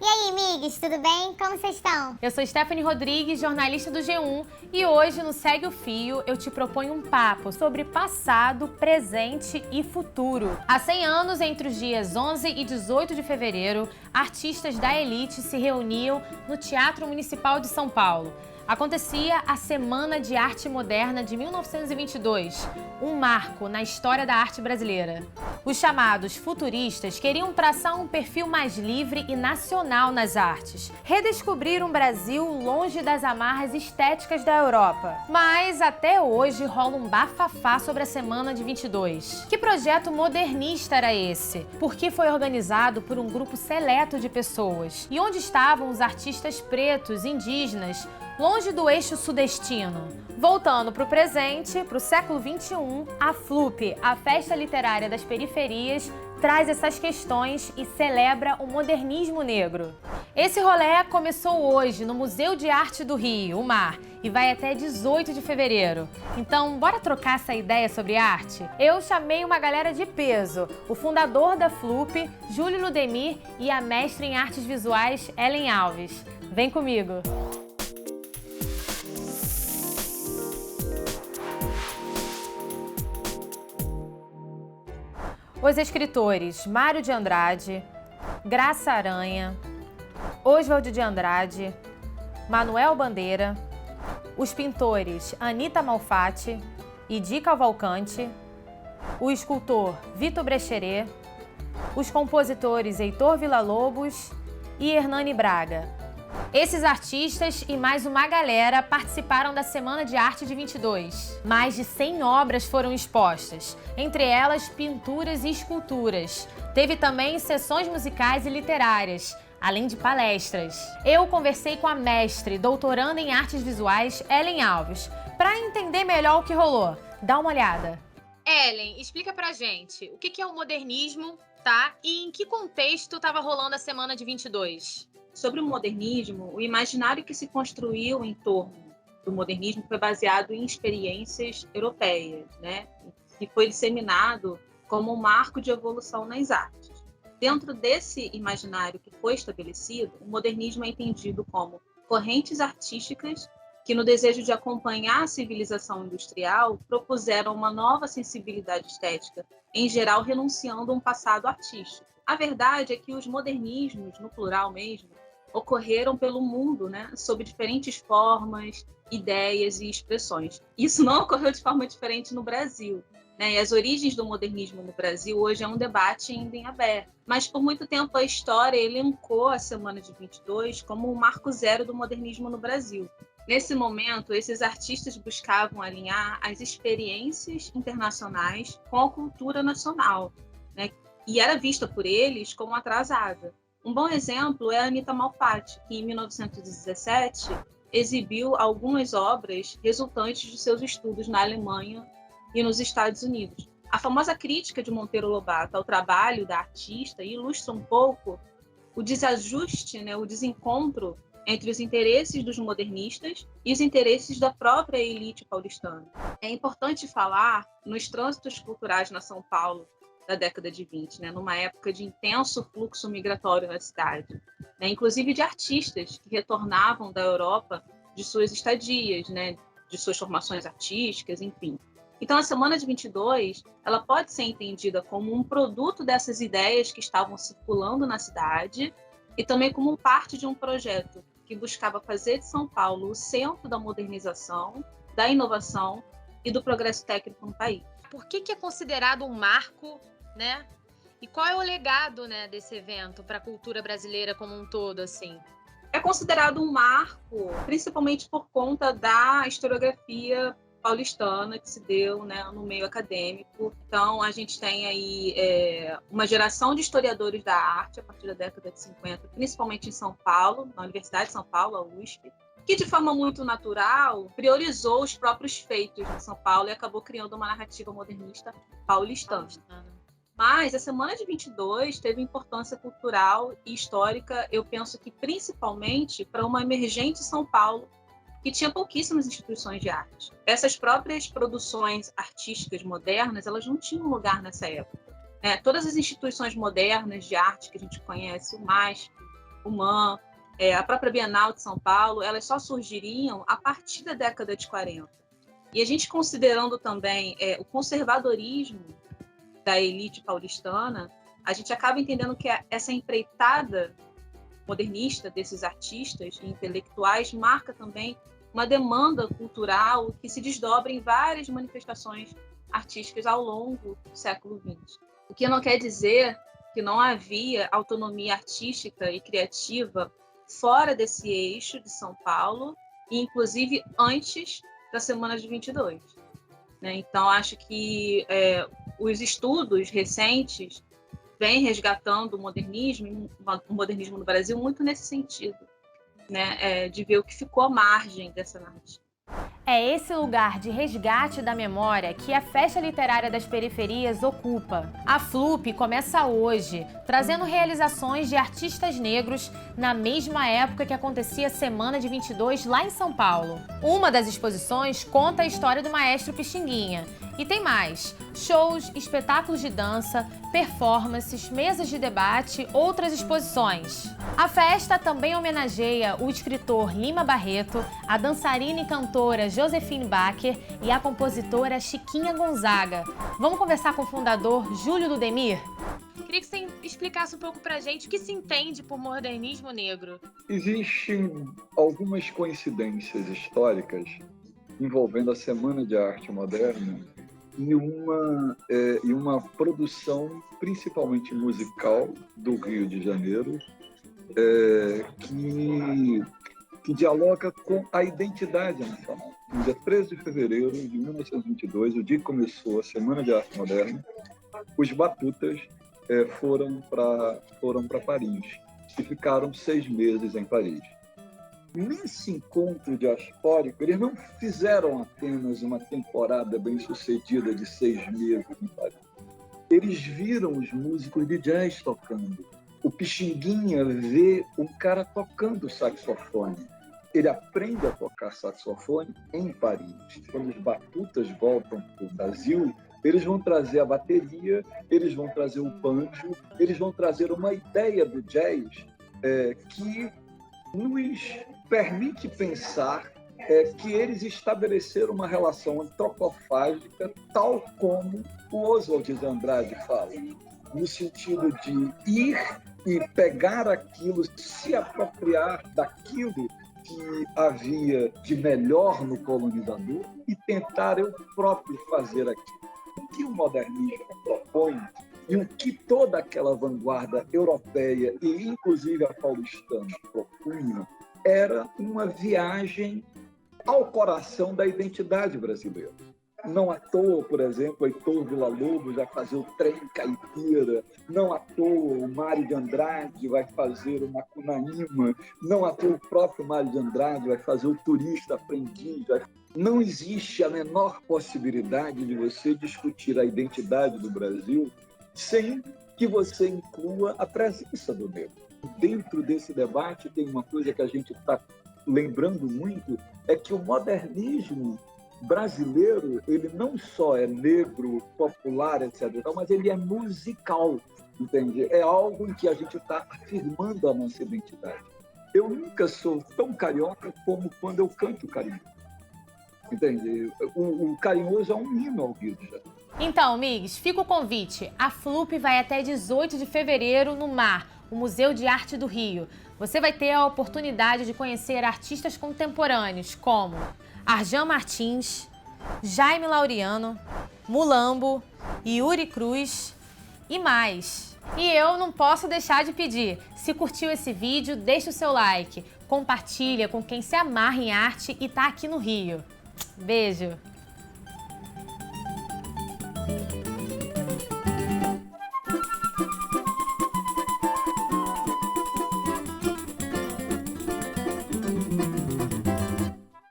E aí, migas, tudo bem? Como vocês estão? Eu sou Stephanie Rodrigues, jornalista do G1, e hoje no Segue o Fio eu te proponho um papo sobre passado, presente e futuro. Há 100 anos, entre os dias 11 e 18 de fevereiro, artistas da elite se reuniam no Teatro Municipal de São Paulo. Acontecia a Semana de Arte Moderna de 1922, um marco na história da arte brasileira. Os chamados futuristas queriam traçar um perfil mais livre e nacional nas artes, redescobrir um Brasil longe das amarras estéticas da Europa. Mas até hoje rola um bafafá sobre a Semana de 22. Que projeto modernista era esse? Por que foi organizado por um grupo seleto de pessoas? E onde estavam os artistas pretos, indígenas, longe do eixo sudestino? Voltando para o presente, para o século XXI, a FLUP, a Festa Literária das Periferias, traz essas questões e celebra o modernismo negro. Esse rolê começou hoje no Museu de Arte do Rio, o MAR, e vai até 18 de fevereiro. Então, bora trocar essa ideia sobre arte? Eu chamei uma galera de peso, o fundador da FLUP, Júlio Ludemir, e a mestre em artes visuais, Ellen Alves. Vem comigo! Os escritores Mário de Andrade, Graça Aranha, Oswald de Andrade, Manuel Bandeira, os pintores Anita Malfatti e Di Cavalcante, o escultor Vitor Brecheret, os compositores Heitor Villa-Lobos e Hernani Braga. Esses artistas e mais uma galera participaram da Semana de Arte de 22. Mais de 100 obras foram expostas, entre elas pinturas e esculturas. Teve também sessões musicais e literárias, além de palestras. Eu conversei com a mestre, doutoranda em artes visuais, Ellen Alves, para entender melhor o que rolou. Dá uma olhada. Ellen, explica pra gente o que é o modernismo, tá? E em que contexto estava rolando a Semana de 22? Sobre o modernismo, o imaginário que se construiu em torno do modernismo foi baseado em experiências europeias, né? E foi disseminado como um marco de evolução nas artes. Dentro desse imaginário que foi estabelecido, o modernismo é entendido como correntes artísticas que, no desejo de acompanhar a civilização industrial, propuseram uma nova sensibilidade estética, em geral renunciando a um passado artístico. A verdade é que os modernismos, no plural mesmo, ocorreram pelo mundo, né, sob diferentes formas, ideias e expressões. Isso não ocorreu de forma diferente no Brasil, né? E as origens do modernismo no Brasil hoje é um debate ainda em aberto. Mas por muito tempo a história elencou a Semana de 22 como um marco zero do modernismo no Brasil. Nesse momento, esses artistas buscavam alinhar as experiências internacionais com a cultura nacional, né? E era vista por eles como atrasada. Um bom exemplo é a Anita Malfatti, que em 1917 exibiu algumas obras resultantes de seus estudos na Alemanha e nos Estados Unidos. A famosa crítica de Monteiro Lobato ao trabalho da artista ilustra um pouco o desajuste, né, o desencontro entre os interesses dos modernistas e os interesses da própria elite paulistana. É importante falar nos trânsitos culturais na São Paulo da década de 20, né, numa época de intenso fluxo migratório na cidade, né, inclusive de artistas que retornavam da Europa de suas estadias, né, de suas formações artísticas, enfim. Então, a Semana de 22, ela pode ser entendida como um produto dessas ideias que estavam circulando na cidade e também como parte de um projeto que buscava fazer de São Paulo o centro da modernização, da inovação e do progresso técnico no país. Por que é considerado um marco, né? E qual é o legado, né, desse evento para a cultura brasileira como um todo, assim? É considerado um marco, principalmente por conta da historiografia paulistana que se deu, né, no meio acadêmico. Então, a gente tem aí uma geração de historiadores da arte a partir da década de 50, principalmente em São Paulo, na Universidade de São Paulo, a USP, que de forma muito natural priorizou os próprios feitos de São Paulo e acabou criando uma narrativa modernista paulistana. Mas a Semana de 22 teve importância cultural e histórica, eu penso que principalmente para uma emergente São Paulo que tinha pouquíssimas instituições de arte. Essas próprias produções artísticas modernas, elas não tinham lugar nessa época. Todas as instituições modernas de arte que a gente conhece, o MASP, o MAM, a própria Bienal de São Paulo, elas só surgiriam a partir da década de 40. E a gente considerando também o conservadorismo da elite paulistana, a gente acaba entendendo que essa empreitada modernista desses artistas e intelectuais marca também uma demanda cultural que se desdobra em várias manifestações artísticas ao longo do século XX. O que não quer dizer que não havia autonomia artística e criativa fora desse eixo de São Paulo, e inclusive antes da Semana de 22. Né? Então, acho que os estudos recentes vêm resgatando o modernismo no Brasil muito nesse sentido, né? De ver o que ficou à margem dessa narrativa. É esse lugar de resgate da memória que a Festa Literária das Periferias ocupa. A FLUP começa hoje, trazendo realizações de artistas negros na mesma época que acontecia a Semana de 22 lá em São Paulo. Uma das exposições conta a história do maestro Pixinguinha. E tem mais: shows, espetáculos de dança, performances, mesas de debate, outras exposições. A festa também homenageia o escritor Lima Barreto, a dançarina e cantora Josefine Baker e a compositora Chiquinha Gonzaga. Vamos conversar com o fundador Júlio Ludemir? Queria que você explicasse um pouco pra gente o que se entende por modernismo negro. Existem algumas coincidências históricas envolvendo a Semana de Arte Moderna e uma produção principalmente musical do Rio de Janeiro que dialoga com a identidade nacional. No dia 13 de fevereiro de 1922, o dia que começou a Semana de Arte Moderna, os Batutas foram para Paris e ficaram 6 meses em Paris. Nesse encontro diaspórico, eles não fizeram apenas uma temporada bem-sucedida de 6 meses em Paris. Eles viram os músicos de jazz tocando. O Pixinguinha vê um cara tocando saxofone. Ele aprende a tocar saxofone em Paris. Quando os Batutas voltam para o Brasil, eles vão trazer a bateria, eles vão trazer o banjo, eles vão trazer uma ideia do jazz que nos permite pensar que eles estabeleceram uma relação antropofágica, tal como o Oswald de Andrade fala, no sentido de ir e pegar aquilo, se apropriar daquilo que havia de melhor no colonizador e tentar eu próprio fazer aquilo. O que o modernismo propõe e o que toda aquela vanguarda europeia e inclusive a paulistana propunham era uma viagem ao coração da identidade brasileira. Não à toa, por exemplo, Heitor Villa-Lobos vai fazer o Trem Caipira, não à toa o Mário de Andrade vai fazer o Macunaíma, não à toa o próprio Mário de Andrade vai fazer o Turista Aprendiz. Não existe a menor possibilidade de você discutir a identidade do Brasil sem que você inclua a presença do negro. Dentro desse debate tem uma coisa que a gente está lembrando muito, é que o modernismo brasileiro, ele não só é negro, popular, etc., mas ele é musical, entende? É algo em que a gente está afirmando a nossa identidade. Eu nunca sou tão carioca como quando eu canto carinhoso, entende? O carinhoso é um hino ao Rio de Janeiro. Então, Migs, fica o convite. A FLUP vai até 18 de fevereiro no MAR, o Museu de Arte do Rio. Você vai ter a oportunidade de conhecer artistas contemporâneos como Arjan Martins, Jaime Laureano, Mulambo, Yuri Cruz e mais. E eu não posso deixar de pedir, se curtiu esse vídeo, deixa o seu like, compartilha com quem se amarra em arte e tá aqui no Rio. Beijo!